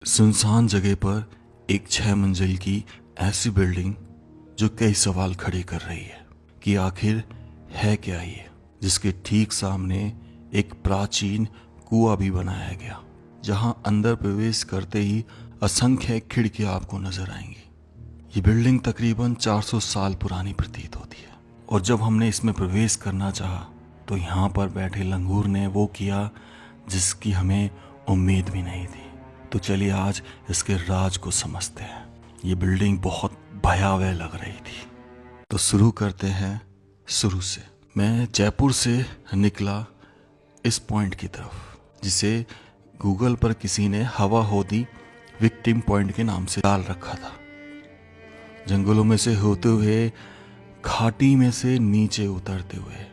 सुनसान जगह पर एक 6 मंजिल की ऐसी बिल्डिंग जो कई सवाल खड़े कर रही है कि आखिर है क्या ये, जिसके ठीक सामने एक प्राचीन कुआं भी बनाया गया, जहां अंदर प्रवेश करते ही असंख्य खिड़कियां आपको नजर आएंगी। ये बिल्डिंग तकरीबन 400 साल पुरानी प्रतीत होती है और जब हमने इसमें प्रवेश करना चाहा तो यहाँ पर बैठे लंगूर ने वो किया जिसकी हमें उम्मीद भी नहीं थी। तो चलिए आज इसके राज को समझते हैं। ये बिल्डिंग बहुत भयावह लग रही थी, तो शुरू करते हैं शुरू से। मैं जयपुर से निकला इस पॉइंट की तरफ, जिसे गूगल पर किसी ने हवा होदी विक्टिम पॉइंट के नाम से डाल रखा था। जंगलों में से होते हुए, घाटी में से नीचे उतरते हुए,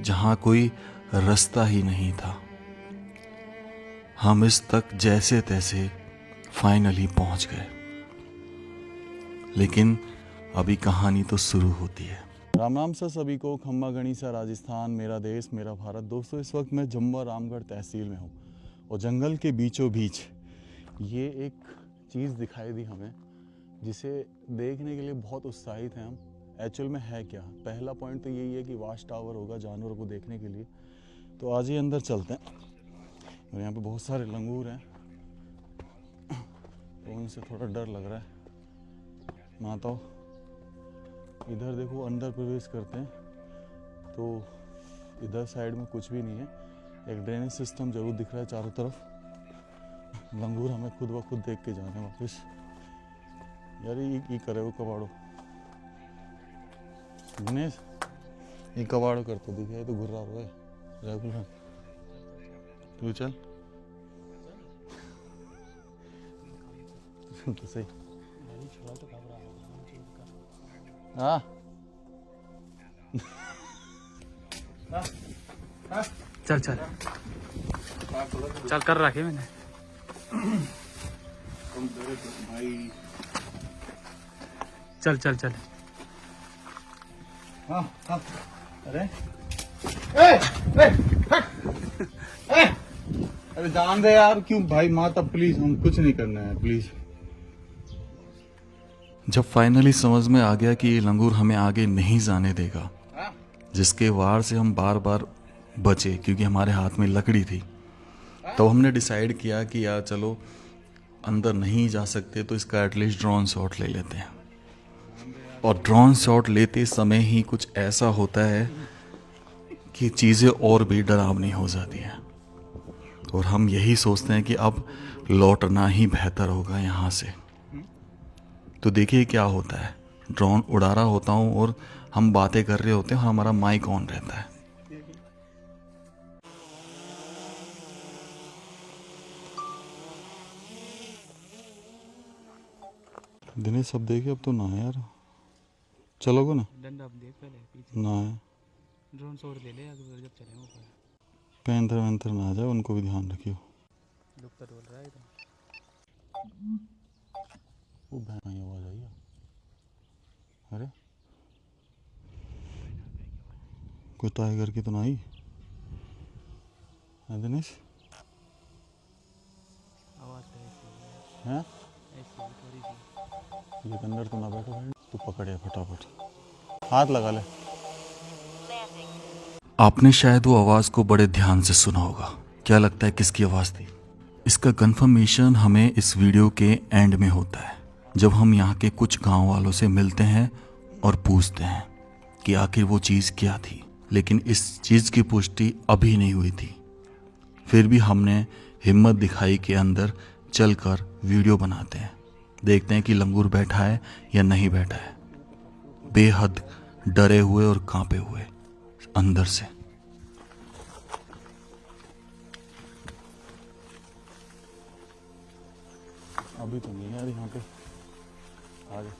जहां कोई रास्ता ही नहीं था, हम इस तक जैसे तैसे फाइनली पहुंच गए। लेकिन अभी कहानी तो शुरू होती है। राम राम सर सभी को। खम्मा गणिसा राजस्थान, मेरा देश मेरा भारत। दोस्तों, इस वक्त मैं जम्वा रामगढ़ तहसील में हूँ और जंगल के बीचों बीच ये एक चीज़ दिखाई दी हमें, जिसे देखने के लिए बहुत उत्साहित हैं हम। एक्चुअल में है क्या? पहला पॉइंट तो यही है कि वाच टावर होगा जानवरों को देखने के लिए। तो आज ही अंदर चलते हैं। और यहाँ पे बहुत सारे लंगूर हैं तो उनसे थोड़ा डर लग रहा है। माताओ, इधर देखो, अंदर प्रवेश करते हैं तो इधर साइड में कुछ भी नहीं है। एक ड्रेनेज सिस्टम जरूर दिख रहा है चारों तरफ। लंगूर हमें खुद ब खुद देख के जाने वापस। यार ये करे वो कबाड़ो दिनेश, ये कबाड़ो करते दिखे तो घुर्रा रहा है रेगुलर। तू चल तो सही। हाँ चल चल चल कर रखे मैंने। भाई चल चल चल। हाँ हाँ। अरे अरे जान दे यार, क्यों भाई? माता प्लीज, हम कुछ नहीं करना है प्लीज। जब फाइनली समझ में आ गया कि ये लंगूर हमें आगे नहीं जाने देगा, जिसके वार से हम बार बार बचे क्योंकि हमारे हाथ में लकड़ी थी, तो हमने डिसाइड किया कि यार चलो अंदर नहीं जा सकते तो इसका एटलीस्ट ड्रोन शॉट ले लेते हैं। और ड्रोन शॉट लेते समय ही कुछ ऐसा होता है कि चीज़ें और भी डरावनी हो जाती हैं और हम यही सोचते हैं कि अब लौटना ही बेहतर होगा यहाँ से। तो देखिए क्या होता है। ड्रोन उड़ा रहा होता हूँ और हम बातें कर रहे होते हैं और हमारा माइक ऑन रहता है। दिनेश सब देखिए, अब तो ना है यार। चलोगे ना? डंडा अब देख पहले पीछे ना है। ड्रोन शॉट ले ले अगर जब चले ऊपर। पैंथर वैंथर ना आ जाए, उनको भी ध्यान रखियो। दुख तो डोल रहा है तो। वो भैंस की आवाज आई है। अरे कोई टाइगर की तो ना आई है दिनेश? आवाज तो ऐसी हैं? ऐसी थोड़ी सी। ये अंदर तो ना बैठो भाई, तू पकड़े फटाफट, हाथ लगा ले। आपने शायद वो आवाज को बड़े ध्यान से सुना होगा। क्या लगता है किसकी आवाज थी? इसका कंफर्मेशन हमें इस वीडियो के एंड में होता है, जब हम यहाँ के कुछ गांव वालों से मिलते हैं और पूछते हैं कि आखिर वो चीज़ क्या थी। लेकिन इस चीज़ की पुष्टि अभी नहीं हुई थी। फिर भी हमने हिम्मत दिखाई कि अंदर चलकर वीडियो बनाते हैं, देखते हैं कि लंगूर बैठा है या नहीं बैठा है। बेहद डरे हुए और कांपे हुए अंदर से। अभी तो नहीं यार यहाँ पे। आगे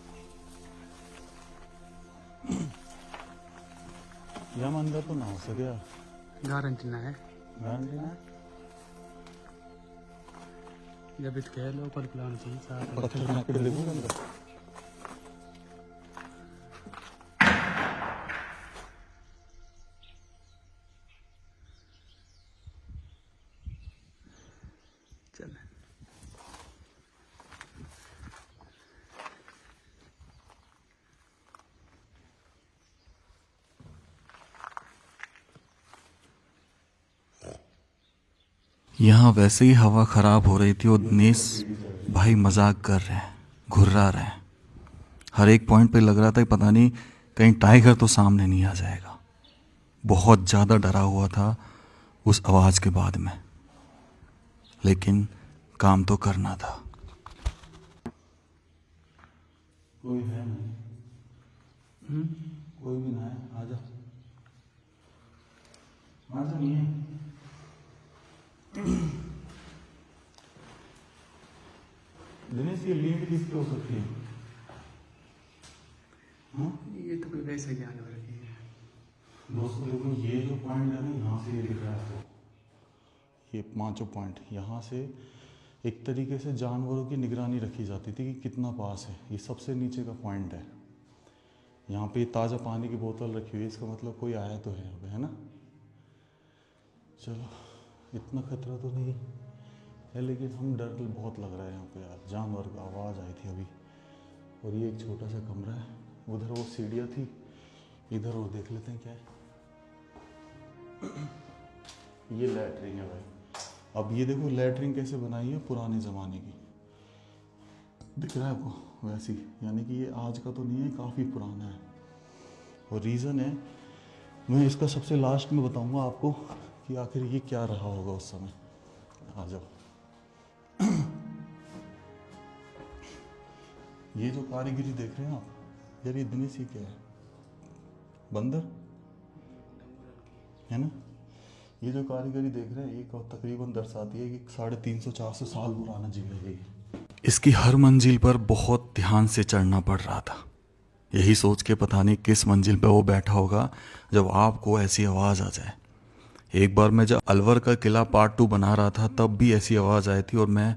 हम अंदर तो ना हो सके यार। गारंटी ना है। गारंटी ना? जब इत कह लो पर प्लान चाहिए साथ। पत्थर बना के देखो अंदर। चल यहाँ वैसे ही हवा ख़राब हो रही थी और दिनेश भाई मजाक कर रहे हैं, घुर्रा रहे हैं। हर एक पॉइंट पे लग रहा था कि पता नहीं कहीं टाइगर तो सामने नहीं आ जाएगा। बहुत ज़्यादा डरा हुआ था उस आवाज़ के बाद में, लेकिन काम तो करना था। कोई है नहीं, कोई भी ना है, आजा आजा, नहीं है। दिनेश ये लीड किसकी हो सकती है? हाँ? ये तो कोई वैसे जानवर की है। दोस्तों देखो, ये जो पॉइंट है ना, यहाँ से ये दिख रहा है आपको, ये 5 पॉइंट, यहाँ से एक तरीके से जानवरों की निगरानी रखी जाती थी कि कितना पास है। ये सबसे नीचे का पॉइंट है। यहाँ पे ताज़ा पानी की बोतल रखी हुई है, इसका मतलब कोई आया तो है यहाँ पे, है ना। चलो, इतना खतरा तो नहीं है, लेकिन हम डर बहुत लग रहा है यहाँ पे यार। जानवर की आवाज़ आई थी अभी। और ये एक छोटा सा कमरा है, उधर वो सीढ़ियाँ थी, इधर और देख लेते हैं क्या है। ये लैट्रिन है भाई। अब ये देखो लैट्रिन कैसे बनाई है, पुराने ज़माने की, दिख रहा है आपको वैसी, यानी कि ये आज का तो नहीं है, काफ़ी पुराना है। और रीज़न है, मैं इसका सबसे लास्ट में बताऊंगा आपको कि आखिर ये क्या रहा होगा उस समय। आ जाओ। ये जो कारीगरी देख रहे हैं आप यार, ये दिनेश, ये क्या है? बंदर है ना। ये जो कारीगरी देख रहे हैं, ये तकरीबन दर्शाती है कि 350-400 साल पुराना जगह है ये। इसकी हर मंजिल पर बहुत ध्यान से चढ़ना पड़ रहा था, यही सोच के पता नहीं किस मंजिल पे वो बैठा होगा जब आपको ऐसी आवाज़ आ जाए। एक बार मैं जब अलवर का किला पार्ट 2 बना रहा था, तब भी ऐसी आवाज़ आई थी और मैं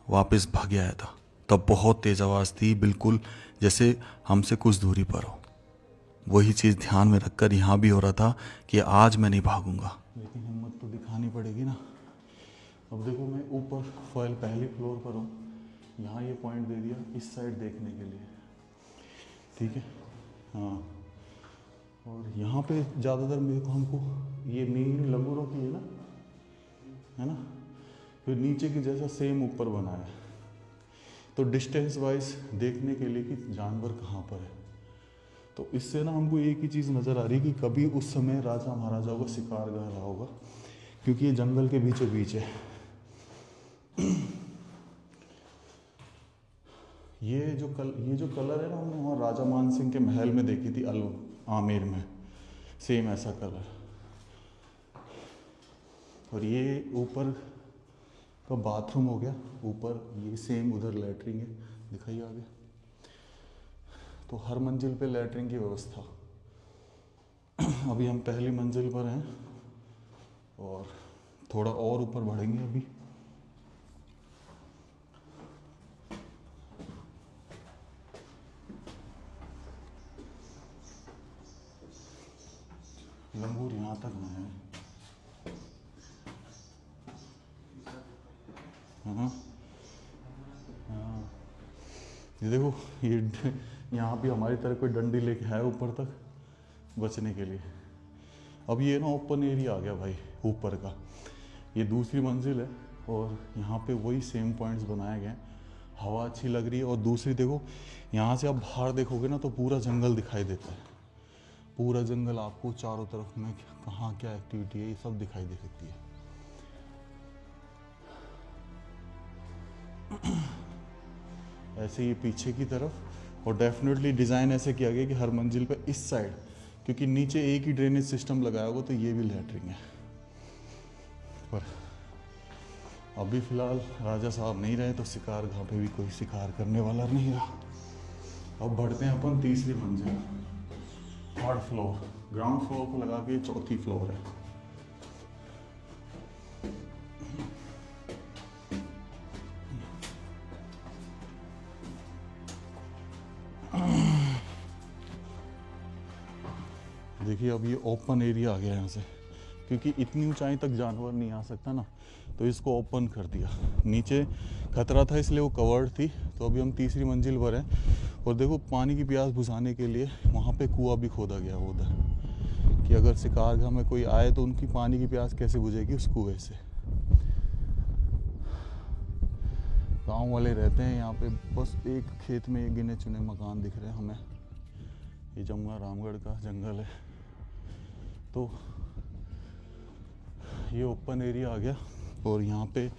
वापस भाग आया था। तब बहुत तेज़ आवाज़ थी, बिल्कुल जैसे हमसे कुछ दूरी पर हो। वही चीज़ ध्यान में रखकर यहाँ भी हो रहा था कि आज मैं नहीं भागूंगा, लेकिन हिम्मत तो दिखानी पड़ेगी ना। अब देखो, मैं ऊपर फॉयल पहले फ्लोर पर हूँ, यहाँ ये पॉइंट दे दिया इस साइड देखने के लिए, ठीक है। हाँ, और यहाँ पे ज़्यादातर मेरे को हमको ये मेन लंगूरों की है ना, फिर नीचे की जैसा सेम ऊपर बनाया है, तो डिस्टेंस वाइज देखने के लिए कि जानवर कहाँ पर है। तो इससे ना हमको एक ही चीज़ नज़र आ रही है कि कभी उस समय राजा महाराजाओं का शिकार गाह रहा होगा, क्योंकि ये जंगल के बीचों बीच है। ये जो कलर है ना, हमने वहाँ राजा मान सिंह के महल में देखी थी, आमेर में, सेम ऐसा कलर। और ये ऊपर का बाथरूम हो गया, ऊपर ये सेम उधर लैट्रिन है, दिखाइए आगे। तो हर मंजिल पे लैट्रिन की व्यवस्था। अभी हम पहली मंजिल पर हैं और थोड़ा और ऊपर बढ़ेंगे अभी। लंगूर यहाँ तक ना है। हाँ, ये देखो, ये यहाँ भी हमारी तरह कोई डंडी लेके है ऊपर तक बचने के लिए। अब ये ना ओपन एरिया आ गया भाई ऊपर का, ये दूसरी मंजिल है और यहाँ पे वही सेम पॉइंट्स बनाए गए हैं। हवा अच्छी लग रही है। और दूसरी देखो, यहाँ से आप बाहर देखोगे ना तो पूरा जंगल दिखाई देता है, पूरा जंगल आपको चारों तरफ में कहाँ क्या एक्टिविटी है ये सब दिखाई दे सकती है। ऐसे ये पीछे की तरफ, और डेफिनेटली डिज़ाइन ऐसे किया गया कि हर मंजिल पे इस साइड, क्योंकि नीचे एक ही ड्रेनेज सिस्टम लगाया होगा तो ये भी लैट्रिन है। पर अभी फ़िलहाल राजा साहब नहीं रहे तो शिकार गाह पे भी कोई शिकार करने वाला नहीं रहा। अब बढ़ते हैं अपन तीसरी मंजिल, 3rd फ्लोर। ग्राउंड फ्लोर को लगा के 4थी फ्लोर है। देखिए, अब ये ओपन एरिया आ गया यहाँ से, क्योंकि इतनी ऊंचाई तक जानवर नहीं आ सकता ना, तो इसको ओपन कर दिया। नीचे खतरा था इसलिए वो कवर्ड थी। तो अभी हम तीसरी मंजिल पर हैं और देखो, पानी की प्यास बुझाने के लिए वहाँ पे कुआं भी खोदा गया वो उधर, कि अगर शिकारगाह में कोई आए तो उनकी पानी की प्यास कैसे बुझेगी उस कुएं से। गांव वाले रहते हैं यहाँ पे। बस एक खेत में एक गिने चुने मकान दिख रहे हैं हमें। ये जमुआ रामगढ़ का जंगल है। तो ये ओपन एरिया आ गया और यहाँ पे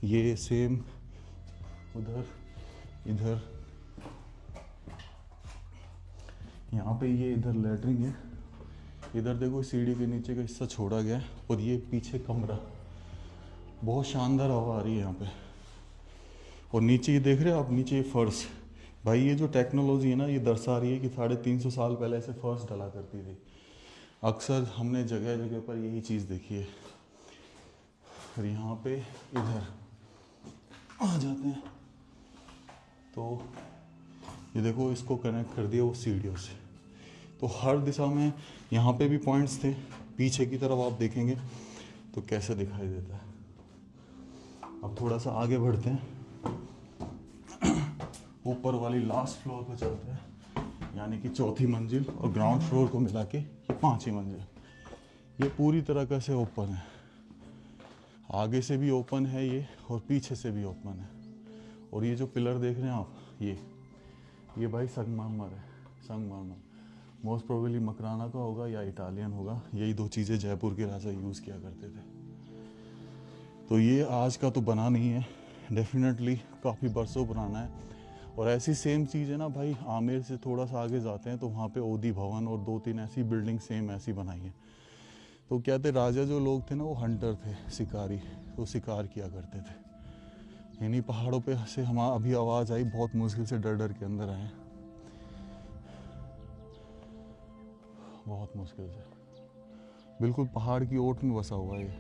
ये सेम उधर इधर यहाँ पे ये इधर लैटरिंग है। इधर देखो सीढ़ी के नीचे का हिस्सा छोड़ा गया है और ये पीछे कमरा। बहुत शानदार हवा आ रही है यहाँ पे। और नीचे ये देख रहे हो आप, नीचे ये फर्श। भाई ये जो टेक्नोलॉजी है ना, ये दर्शा रही है कि 350 साल पहले ऐसे फर्श डला करती थी। अक्सर हमने जगह जगह पर यही चीज़ देखी है। और यहाँ पे इधर आ जाते हैं तो ये देखो, इसको कनेक्ट कर दिया वो सीढ़ियों से। तो हर दिशा में यहाँ पे भी पॉइंट्स थे। पीछे की तरफ आप देखेंगे तो कैसे दिखाई देता है। अब थोड़ा सा आगे बढ़ते हैं, ऊपर वाली लास्ट फ्लोर पे चलते हैं, यानी कि चौथी मंजिल और ग्राउंड फ्लोर को मिला के ये 5वीं मंजिल। ये पूरी तरह से ओपन है। आगे से भी ओपन है ये और पीछे से भी ओपन है। और ये जो पिलर देख रहे हैं आप, ये भाई संगमरमर है। संगमरमर मोस्ट प्रोबेबली मकराना का होगा या इटालियन होगा। यही 2 चीज़ें जयपुर के राजा यूज़ किया करते थे। तो ये आज का तो बना नहीं है, डेफिनेटली काफ़ी बरसों पुराना है। और ऐसी सेम चीज़ है ना भाई, आमेर से थोड़ा सा आगे जाते हैं तो वहाँ पे ओदी भवन और 2-3 ऐसी बिल्डिंग सेम ऐसी बनाई है। तो क्या थे, राजा जो लोग थे ना वो हंटर थे, शिकारी। वो शिकार किया करते थे। इन्हीं पहाड़ों पे से हम अभी आवाज़ आई, बहुत मुश्किल से डर डर के अंदर आए, बहुत मुश्किल से। बिल्कुल पहाड़ की ओट में बसा हुआ है ये।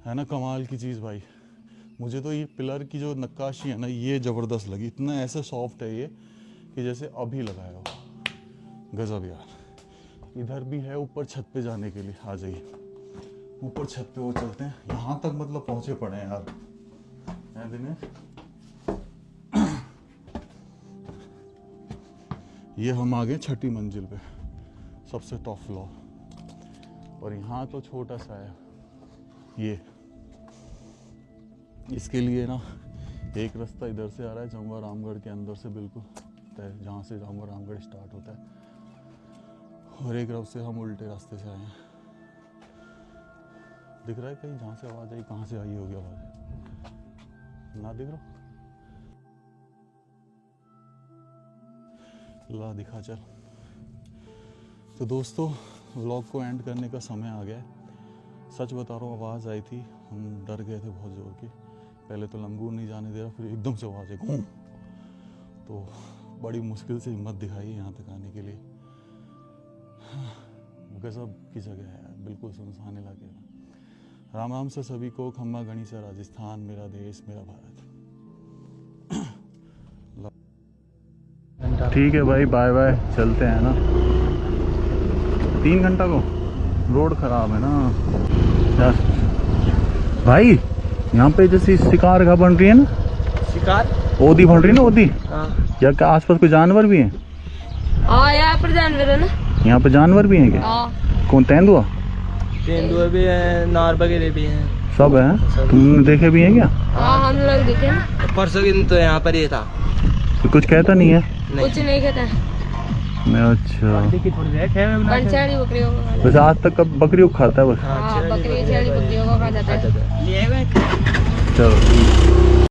है ना कमाल की चीज़ भाई। मुझे तो ये पिलर की जो नक्काशी है ना, ये ज़बरदस्त लगी। इतना ऐसे सॉफ्ट है ये कि जैसे अभी लगाया हो। गजब यार। इधर भी है ऊपर छत पे जाने के लिए। आ जाइए ऊपर छत पे वो चलते हैं। यहाँ तक मतलब पहुँचे पड़े हैं यार, है दिनेश। ये हम आ गए 6ठी मंजिल पे, सबसे टॉप फ्लोर। और यहाँ तो छोटा सा है ये। इसके लिए ना एक रास्ता इधर से आ रहा है, जमुआ रामगढ़ के अंदर से बिल्कुल, जहाँ से जमुआ रामगढ़ स्टार्ट होता है। और एक रास्ते से हम उल्टे रास्ते से आए हैं। दिख रहा है कहीं जहाँ से आवाज़ आई, कहाँ से आई होगी आवाज़? ना दिख रहा? ला दिखा चल। तो दोस्तों व्लॉग को एंड करने का समय आ गया है। सच बता रहा हूँ, आवाज़ आई थी, हम डर गए थे बहुत ज़ोर की। पहले तो लंगूर नहीं जाने दे रहा, फिर एकदम से आवाज़ आई घूम। तो बड़ी मुश्किल से हिम्मत दिखाई यहाँ तक आने के लिए। गजब की जगह है, बिल्कुल सुनसान इलाके में। राम राम से सभी को। खम्मा गणी से राजस्थान, मेरा देश मेरा भारत। ठीक है भाई, बाय बाय, चलते हैं ना। 3 घंटा को रोड खराब है ना यार। भाई यहाँ पे जैसे शिकार का बन रही है ना, शिकार ओदी बन रही है ना, ओदी। हाँ। या क्या आसपास कोई जानवर भी हैं? हाँ यहाँ पर जानवर है ना। यहाँ पे जानवर भी हैं क्या? हाँ। कौन, तेंदुआ? तेंदुआ भी है, नार वगैरह भी हैं। सब है? तुमने देखे भी हैं क्या? हाँ हम लोग देखे ना। परसों के दिन तो यहाँ पर ही था। तो कुछ कहता नहीं है? कुछ नहीं कहता। अच्छा, पंचाड़ी बकरियों को खाता है। वैसे आज तक कब बकरियों को खाता है बस? हाँ बकरी छेड़ी बकरियों को खा जाता है। चलो।